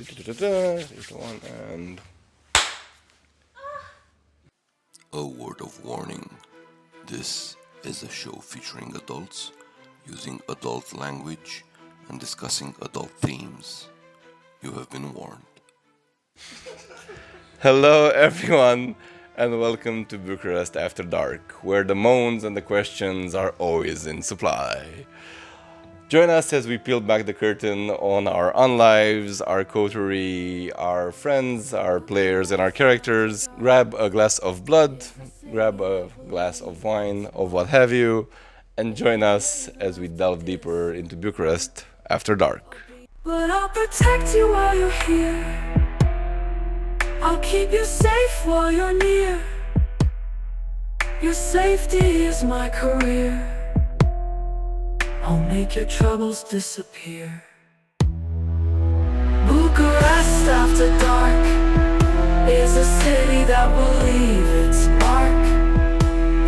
One and A word of warning. This is a show featuring adults, using adult language, and discussing adult themes. You have been warned. hello everyone, and welcome to Bucharest After Dark, where the moans and the questions are always in supply. Join us as we peel back the curtain on our unlives, our coterie, our friends, our players, and our characters. Grab a glass of blood, grab a glass of wine, of what have you, and join us as we delve deeper into Bucharest After Dark. But I'll protect you while you're here. I'll keep you safe while you're near. Your safety is my career. I'll make your troubles disappear. Bucharest After Dark is a city that will leave its mark.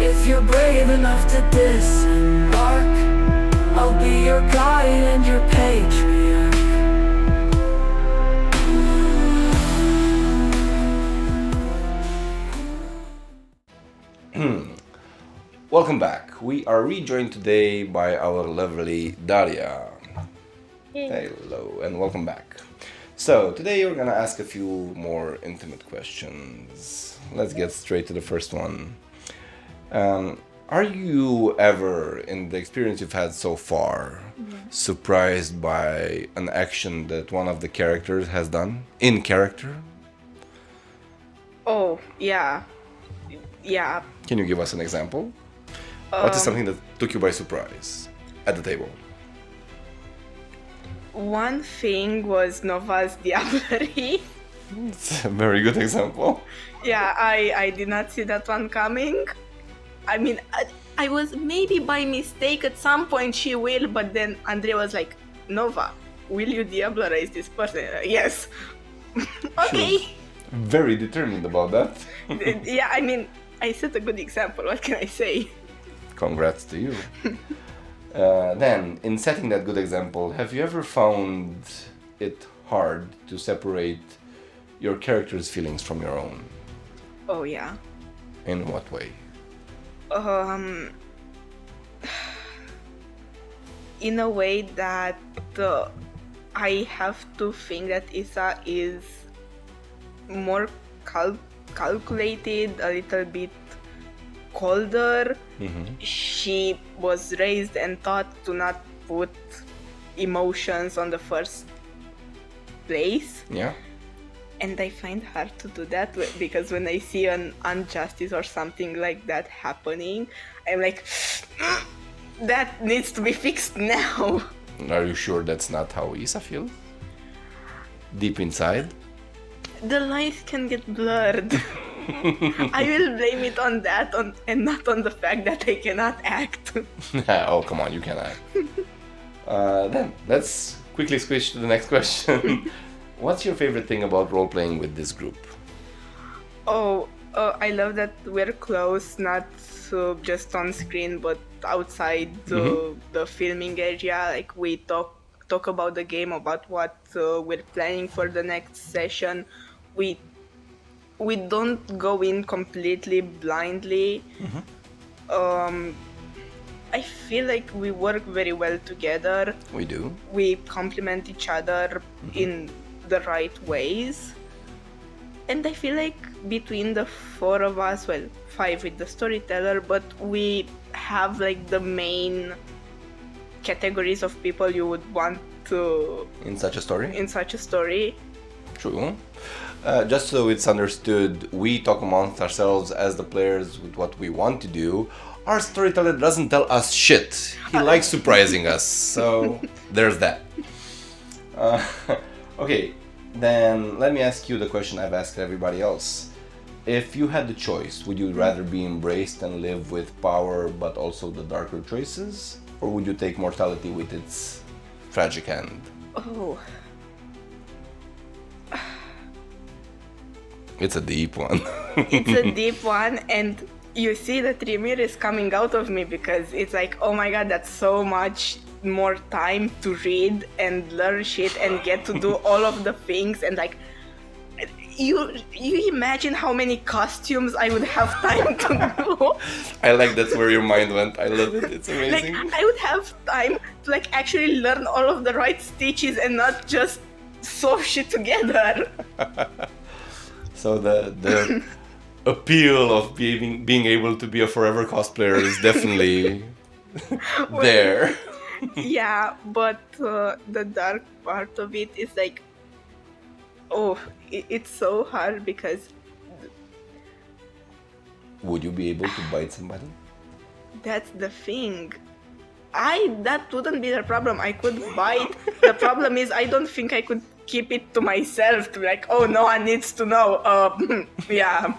If you're brave enough to disembark, I'll be your guide and your patriarch. Welcome back. We are rejoined today by our lovely Daria. Hello, and welcome back. So, today we're gonna ask a few more intimate questions. Let's get straight to the first one. Are you ever, in the experience you've had so far, surprised by an action that one of the characters has done in character? Oh, yeah. Yeah. Can you give us an example? What is something that took you by surprise at the table? One thing was Nova's Diablerie. It's a very good example. Yeah, I did not see that one coming. I mean, I was maybe by mistake at some point she will, but then Andrea was like, Nova, will you Diablerize this person? Yes. Okay. She was very determined about that. Yeah, I mean, I set a good example. What can I say? Congrats to you. Then, in setting that good example, have you ever found it hard to separate your character's feelings from your own? Oh, yeah. In what way? In a way that I have to think that Isa is more calculated, a little bit colder. She was raised and taught to not put emotions on the first place. Yeah? And I find hard to do that because when I see an injustice or something like that happening, I'm like, that needs to be fixed now. Are you sure that's not how Isa feels? Deep inside? The lines can get blurred. I will blame it on that and not on the fact that I cannot act. Oh, come on, you can act. Then, let's quickly switch to the next question. What's your favorite thing about role-playing with this group? I love that we're close, not just on screen, but outside the filming area. Like, we talk about the game, about what we're planning for the next session. We don't go in completely blindly. I feel like we work very well together. We do. We complement each other in the right ways. And I feel like between the four of us, well, five with the storyteller, but we have like the main categories of people you would want to... In such a story? True. Just so it's understood, we talk amongst ourselves as the players with what we want to do. Our storyteller doesn't tell us shit. He likes surprising us, so there's that. Okay, then let me ask you the question I've asked everybody else. If you had the choice, would you rather be embraced and live with power but also the darker choices? Or would you take mortality with its tragic end? Oh. It's a deep one. It's a deep one, and you see the Tremere is coming out of me because it's like, oh my god, that's so much more time to read and learn shit and get to do all of the things, and like you imagine how many costumes I would have time to do. I like that's where your mind went. I love it. It's Like amazing. I would have time to like actually learn all of the right stitches and not just sew shit together. So the appeal of being able to be a forever cosplayer is definitely there. Yeah, but the dark part of it is like, oh, it's so hard because Would you be able to bite somebody? that's the thing. That wouldn't be the problem. I could bite. The problem is I don't think I could keep it to myself to like, oh, no one needs to know. Yeah.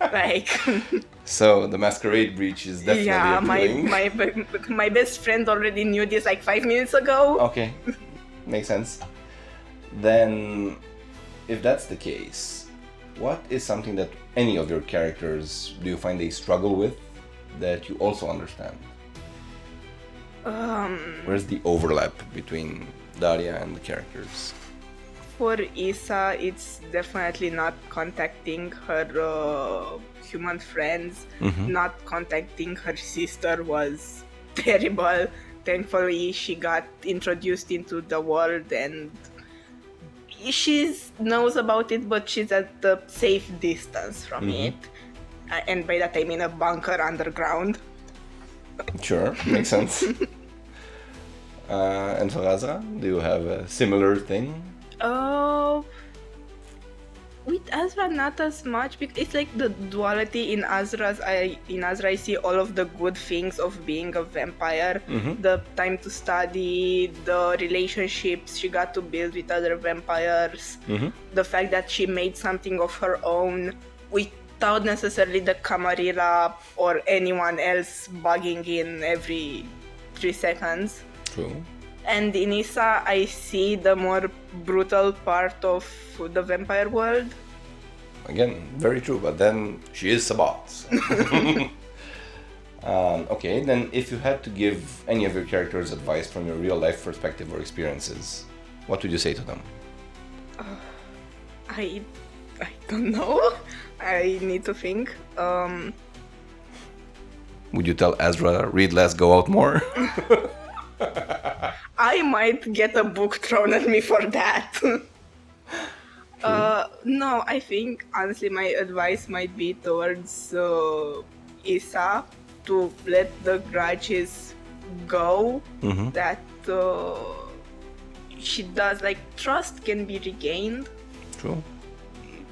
Like So the masquerade breach is definitely yeah, appealing. my best friend already knew this like 5 minutes ago. Okay, makes sense. Then, if that's the case, what is something that any of your characters do you find they struggle with that you also understand? Where's the overlap between Daria and the characters? For Isa, it's definitely not contacting her human friends. Not contacting her sister was terrible. Thankfully, she got introduced into the world and she knows about it, but she's at a safe distance from it. And by that I mean a bunker underground. Sure, makes sense. And for Azra, do you have a similar thing? With Azra, not as much because it's like the duality in Azra. I see all of the good things of being a vampire. The time to study, the relationships she got to build with other vampires, the fact that she made something of her own without necessarily the Camarilla or anyone else bugging in every 3 seconds. True. And in Issa, I see the more brutal part of the vampire world. Again, very true, but then she is Sabat. Okay, then if you had to give any of your characters advice from your real life perspective or experiences, what would you say to them? I don't know. I need to think. Would you tell Azra, read less, go out more? I might get a book thrown at me for that. No, I think honestly my advice might be towards Isa to let the grudges go. That she does, like, trust can be regained. True.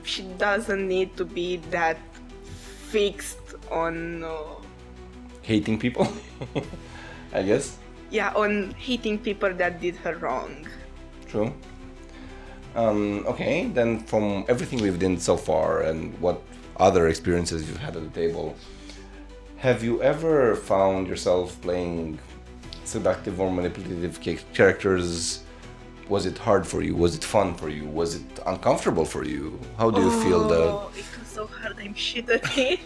She doesn't need to be that fixed on Hating people, I guess. yeah, on hating people that did her wrong. True. Okay, then from everything we've done so far and what other experiences you've had at the table, have you ever found yourself playing seductive or manipulative characters? Was it hard for you? Was it fun for you? Was it uncomfortable for you? How do you feel that? It was so hard, I'm shit at it.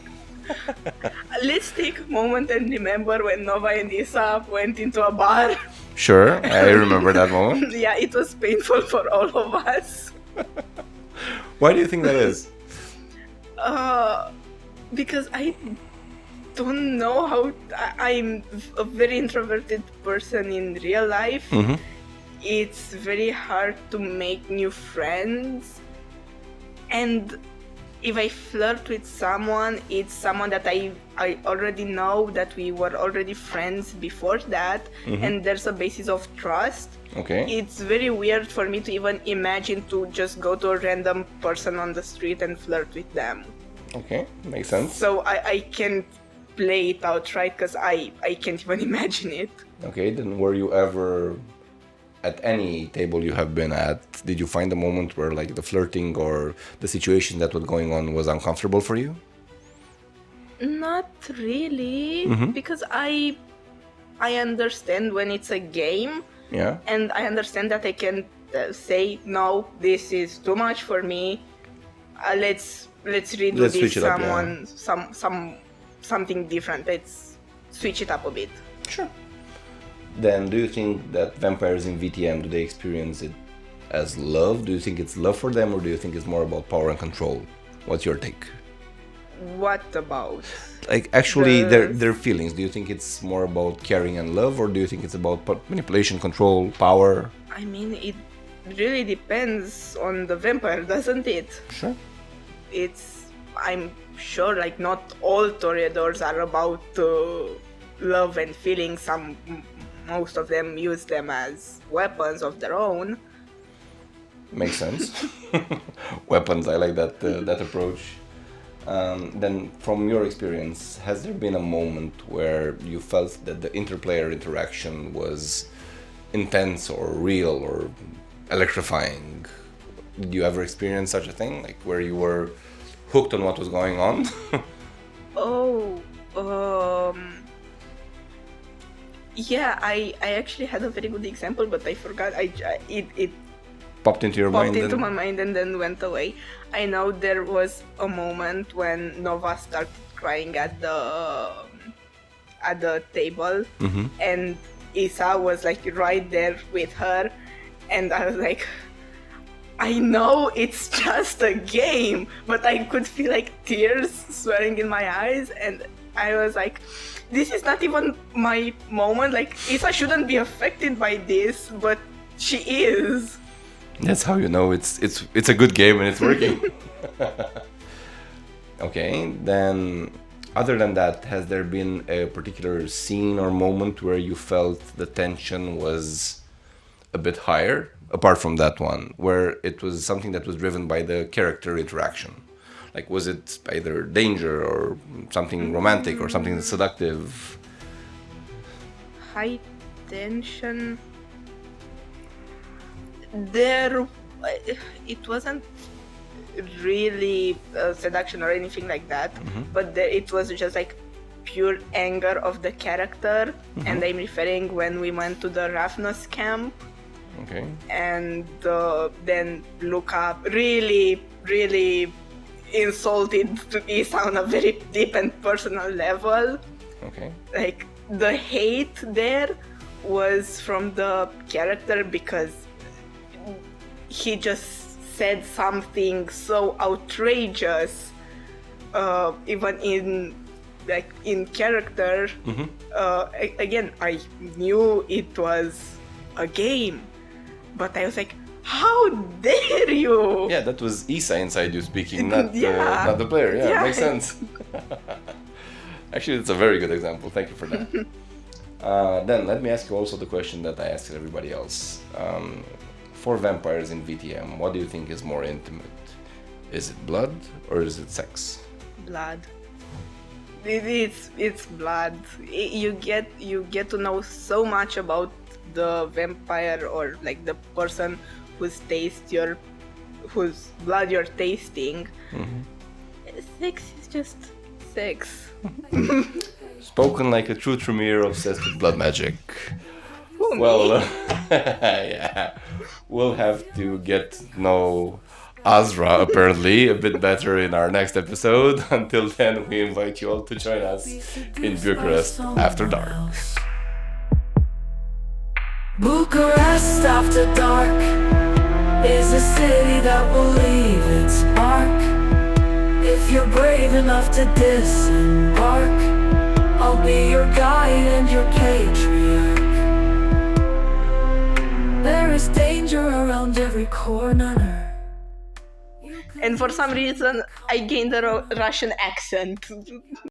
Let's take a moment and remember when Nova and Isa went into a bar. Sure, I remember that moment. Yeah, it was painful for all of us. Why do you think that is? Because I don't know how. I'm a very introverted person in real life. It's very hard to make new friends, and if I flirt with someone, it's someone that I already know, that we were already friends before that, and there's a basis of trust. Okay. It's very weird for me to even imagine to just go to a random person on the street and flirt with them. Okay, makes sense. So I can't play it out right because I can't even imagine it. Okay, then were you ever at any table you have been at, did you find a moment where like the flirting or the situation that was going on was uncomfortable for you? Not really, because I understand when it's a game. Yeah. And I understand that I can say, no, this is too much for me. Let's redo Let's this. switch it up, Something different. Let's switch it up a bit. Sure. then do you think that vampires in VTM, do they experience it as love? Do you think it's love for them, or do you think it's more about power and control? What's your take? What about? Like, actually, The- their feelings. Do you think it's more about caring and love, or do you think it's about manipulation, control, power? I mean, it really depends on the vampire, doesn't it? Sure. I'm sure, like, not all toreadors are about love and feelings. Most of them use them as weapons of their own. Makes sense. Weapons, I like that approach. Then, from your experience, has there been a moment where you felt that the interplayer interaction was intense or real or electrifying? Did you ever experience such a thing, like where you were hooked on what was going on? Yeah, I actually had a very good example, but I forgot. It Popped into your popped mind? into and- my mind and then went away. I know there was a moment when Nova started crying at the table, and Isa was like right there with her, and I was like, I know it's just a game, but I could feel like tears swelling in my eyes, and I was like, this is not even my moment. Like, Isa shouldn't be affected by this, but she is. That's how you know it's a good game and it's working. Okay, then other than that, has there been a particular scene or moment where you felt the tension was a bit higher, apart from that one, where it was something that was driven by the character interaction? Like, was it either danger or something romantic or something seductive? High tension. There, it wasn't really seduction or anything like that, but it was just like pure anger of the character, and I'm referring when we went to the Ravnos camp, Okay. and then Luca really insulted Isa on a very deep and personal level. Okay. Like, the hate there was from the character because he just said something so outrageous, even in character. Again, I knew it was a game, but I was like, how dare you? Yeah, that was Isa inside you speaking, not Yeah. not the player. Yeah, Yeah. makes sense. Actually, it's a very good example. Thank you for that. Then let me ask you also the question that I asked everybody else. For vampires in VTM, what do you think is more intimate? Is it blood or is it sex? Blood. It's blood. You get to know so much about the vampire, or like the person whose blood you're tasting. Sex is just sex. Spoken like a true Tremere obsessed with blood magic. Who, Well, me? yeah, we'll have to get to know Azra apparently a bit better in our next episode. Until then, we invite you all to join us in Bucharest After Dark. Bucharest After Dark is a city that will leave its mark. If you're brave enough to disembark, I'll be your guide and your patriarch. There is danger around every corner. And for some reason, I gained a Russian accent.